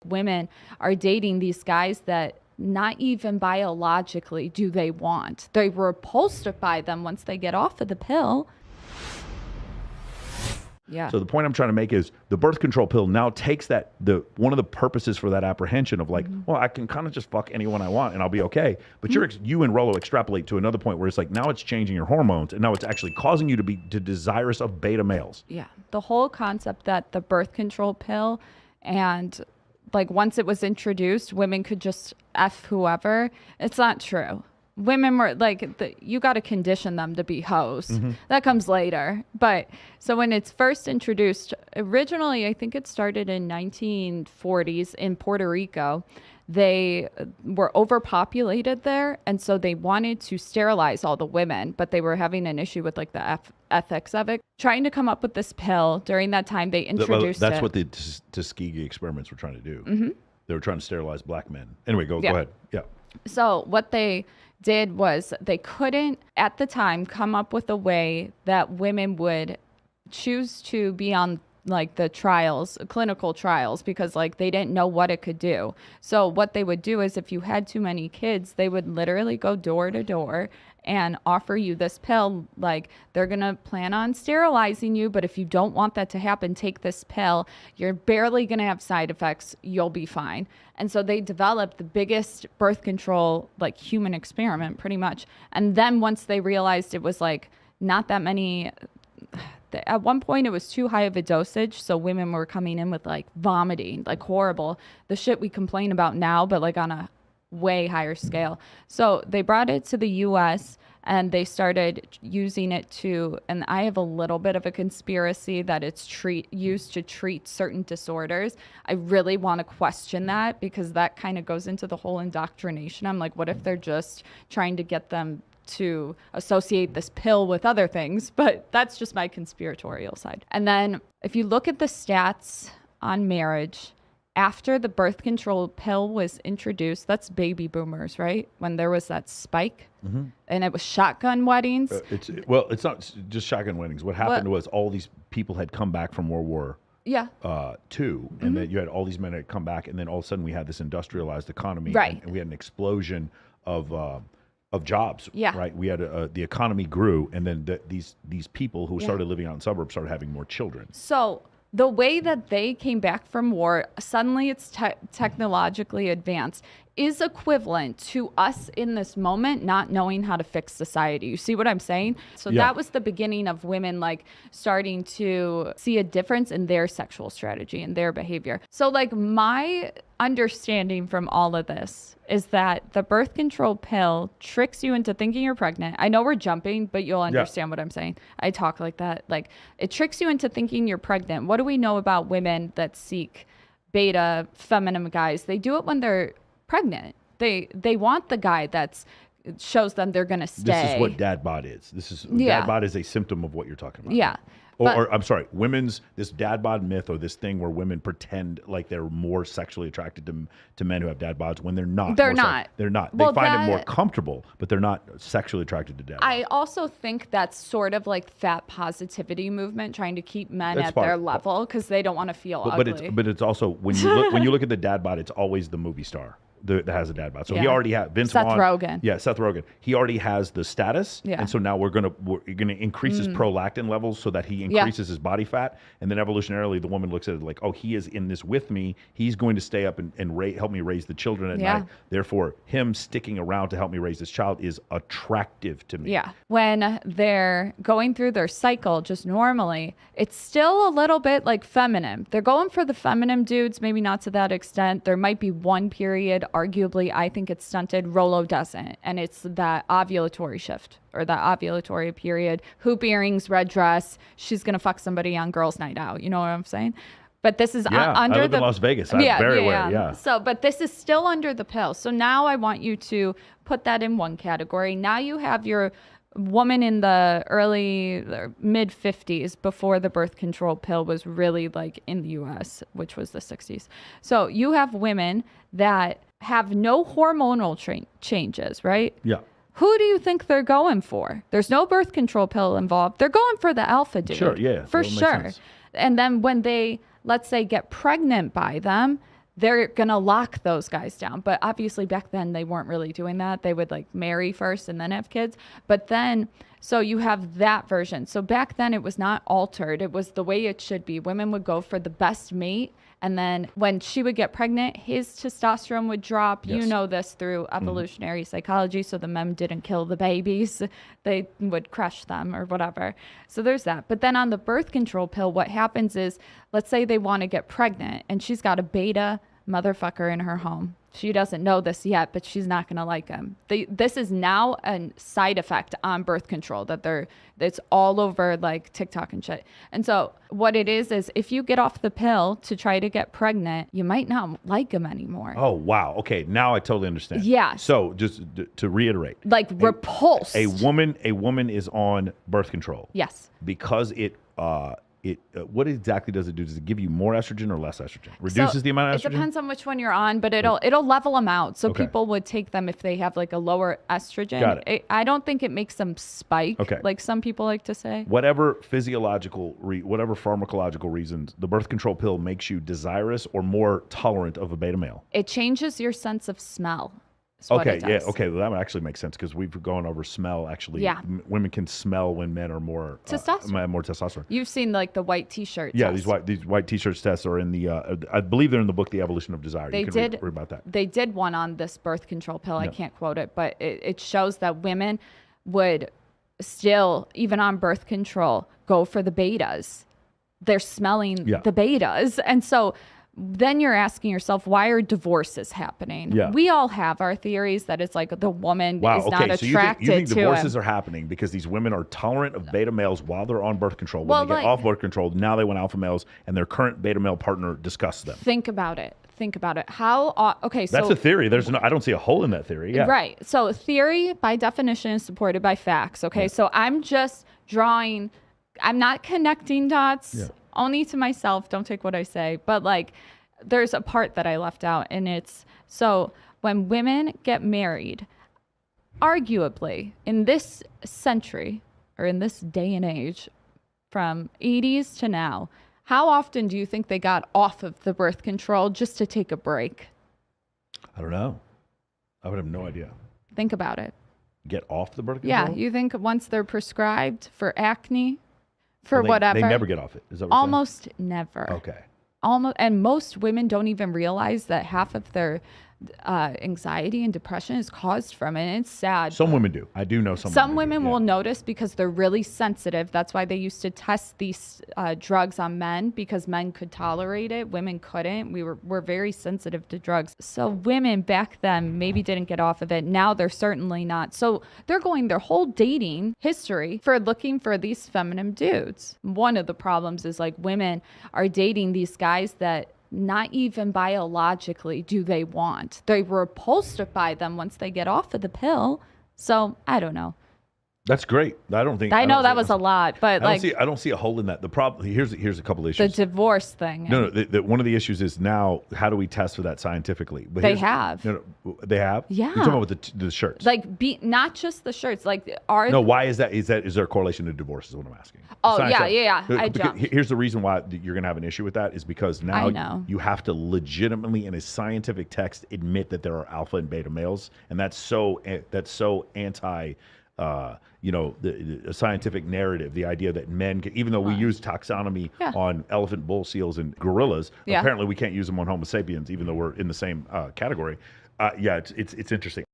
Women are dating these guys that not even biologically do they want. They're repulsed by them once they get off of the pill. Yeah. So the point I'm trying to make is the birth control pill now takes that, one of the purposes for that apprehension of like, well, I can kind of just fuck anyone I want and I'll be okay. But you and Rollo extrapolate to another point where it's like, now it's changing your hormones and now it's actually causing you to be desirous of beta males. Yeah. The whole concept that the birth control pill and like once it was introduced, women could just F whoever. It's not true. Women were like, you got to condition them to be hoes. That comes later. But so when it's first introduced, originally, I think it started in 1940s in Puerto Rico. They were overpopulated there. And so they wanted to sterilize all the women, but they were having an issue with like the ethics of it. Trying to come up with this pill during that time, they introduced That's what the Tuskegee experiments were trying to do. They were trying to sterilize black men. Anyway, go ahead. Yeah. So what they did was they couldn't at the time come up with a way that women would choose to be on like the trials, clinical trials, because like they didn't know what it could do. So what they would do is if you had too many kids, they would literally go door to door and offer you this pill. Like they're going to plan on sterilizing you, but if you don't want that to happen, take this pill. You're barely going to have side effects. You'll be fine. And so they developed the biggest birth control, like human experiment pretty much. And then once they realized it was like not that many, at one point it was too high of a dosage. So women were coming in with like vomiting, like horrible, the shit we complain about now, but like on a way higher scale. So they brought it to the US and they started using it to, and I have a little bit of a conspiracy that it's used to treat certain disorders. I really want to question that because that kind of goes into the whole indoctrination. I'm like, what if they're just trying to get them to associate this pill with other things? But that's just my conspiratorial side. And then if you look at the stats on marriage, after the birth control pill was introduced, that's baby boomers, right? When there was that spike and it was shotgun weddings. It's not just shotgun weddings. What happened was all these people had come back from World War II, and then you had all these men that had come back, and then all of a sudden we had this industrialized economy, right? And we had an explosion of jobs, yeah. Right? We had the economy grew, and then these people who started living out in suburbs started having more children. So the way that they came back from war, suddenly it's technologically advanced, is equivalent to us in this moment not knowing how to fix society. You see what I'm saying? So that was the beginning of women like starting to see a difference in their sexual strategy and their behavior. So like my understanding from all of this is that the birth control pill tricks you into thinking you're pregnant. I know we're jumping, but you'll understand what I'm saying. I talk like that. Like it tricks you into thinking you're pregnant. What do we know about women that seek beta feminine guys? They do it when they're pregnant. They want the guy that's shows them they're going to stay. This is what dad bod is. Dad bod is a symptom of what you're talking about. Yeah. Or I'm sorry, this dad bod myth or this thing where women pretend like they're more sexually attracted to men who have dad bods when they're not. They're not. They're not. They find it more comfortable, but they're not sexually attracted to dad bods. I also think that's sort of like fat positivity movement, trying to keep men at their level because they don't want to feel ugly. But it's also when you look at the dad bod, it's always the movie star that has a dad bod. So he already had Seth Rogen. Yeah, Seth Rogen. He already has the status, and so now we're gonna increase his prolactin levels so that he increases his body fat, and then evolutionarily the woman looks at it like, oh, he is in this with me. He's going to stay up and help me raise the children at night. Therefore, him sticking around to help me raise this child is attractive to me. Yeah. When they're going through their cycle just normally, it's still a little bit like feminine. They're going for the feminine dudes, maybe not to that extent. There might be one period. Arguably, I think it's stunted. Rollo doesn't. And it's that ovulatory shift or that ovulatory period. Hoop earrings, red dress. She's going to fuck somebody on girls' night out. You know what I'm saying? But this is under I live in Las Vegas. I'm very aware. Yeah. So, but this is still under the pill. So now I want you to put that in one category. Now you have your woman in the early mid 50s before the birth control pill was really like in the US, which was the 60s. So you have women that have no hormonal changes, right? Yeah. Who do you think they're going for? There's no birth control pill involved. They're going for the alpha dude. Sure, yeah. For sure. And then when they, let's say, get pregnant by them, they're going to lock those guys down. But obviously back then they weren't really doing that. They would like marry first and then have kids. But then, so you have that version. So back then it was not altered. It was the way it should be. Women would go for the best mate. And then when she would get pregnant, his testosterone would drop. Yes. You know this through evolutionary psychology. So the men didn't kill the babies. They would crush them or whatever. So there's that. But then on the birth control pill, what happens is, let's say they want to get pregnant and she's got a beta motherfucker in her home. She doesn't know this yet, but she's not going to like him. This is now a side effect on birth control that it's all over like TikTok and shit. And so what it is if you get off the pill to try to get pregnant, you might not like him anymore. Oh, wow. Okay. Now I totally understand. Yeah. So just to reiterate. Like Repulsed. A woman is on birth control. Yes. Because what exactly does it do? Does it give you more estrogen or less estrogen? Reduces the amount of estrogen? It depends on which one you're on, but it'll level them out. So people would take them if they have like a lower estrogen. Got it. I don't think it makes them spike, like some people like to say. Whatever pharmacological reasons, the birth control pill makes you desirous or more tolerant of a beta male. It changes your sense of smell. Okay, yeah, okay. Well, that actually makes sense because we've gone over smell. Actually, women can smell when men are more testosterone. You've seen like the white T-shirt. Yeah, test. these white T-shirts tests are in the. I believe they're in the book, The Evolution of Desire. They read about that. They did one on this birth control pill. I can't quote it, but it shows that women would still, even on birth control, go for the betas. They're smelling the betas, and so. Then you're asking yourself, why are divorces happening? Yeah. We all have our theories that it's like the woman is not attracted to you think divorces are happening because these women are tolerant of beta males while they're on birth control. When they get off birth control, now they want alpha males, and their current beta male partner disgusts them. Think about it. How, so that's a theory. I don't see a hole in that theory. Yeah. Right. So theory by definition is supported by facts. Okay. Yeah. So I'm just I'm not connecting dots. Yeah. Only to myself, don't take what I say, but like there's a part that I left out, and it's so when women get married, arguably in this century or in this day and age from 80s to now, how often do you think they got off of the birth control just to take a break? I don't know. I would have no idea. Think about it. Get off the birth control? Yeah, you think once they're prescribed for acne, whatever. They never get off it. Is that what almost never. Okay. And most women don't even realize that half of their anxiety and depression is caused from it. And it's sad. Some women do. I do know some women will notice because they're really sensitive. That's why they used to test these drugs on men, because men could tolerate it. Women couldn't. We're very sensitive to drugs. So women back then maybe didn't get off of it. Now they're certainly not. So they're going their whole dating history for looking for these feminine dudes. One of the problems is like women are dating these guys that not even biologically do they want. They were repulsed by them once they get off of the pill. So I don't know. That's great. I know that was a lot, but I don't see a hole in that. The problem here's a couple of issues. The divorce thing. No. One of the issues is now how do we test for that scientifically? But they have. They have. Yeah. You're talking about with the shirts. Like not just the shirts. Like why is that? Is there a correlation to divorce? Is what I'm asking. Oh yeah. I jumped. Here's the reason why you're going to have an issue with that is because now you have to legitimately in a scientific text admit that there are alpha and beta males, and that's so anti. The scientific narrative, the idea that men can, even though we use taxonomy on elephant, bull, seals, and gorillas, apparently we can't use them on Homo sapiens, even though we're in the same category. It's interesting.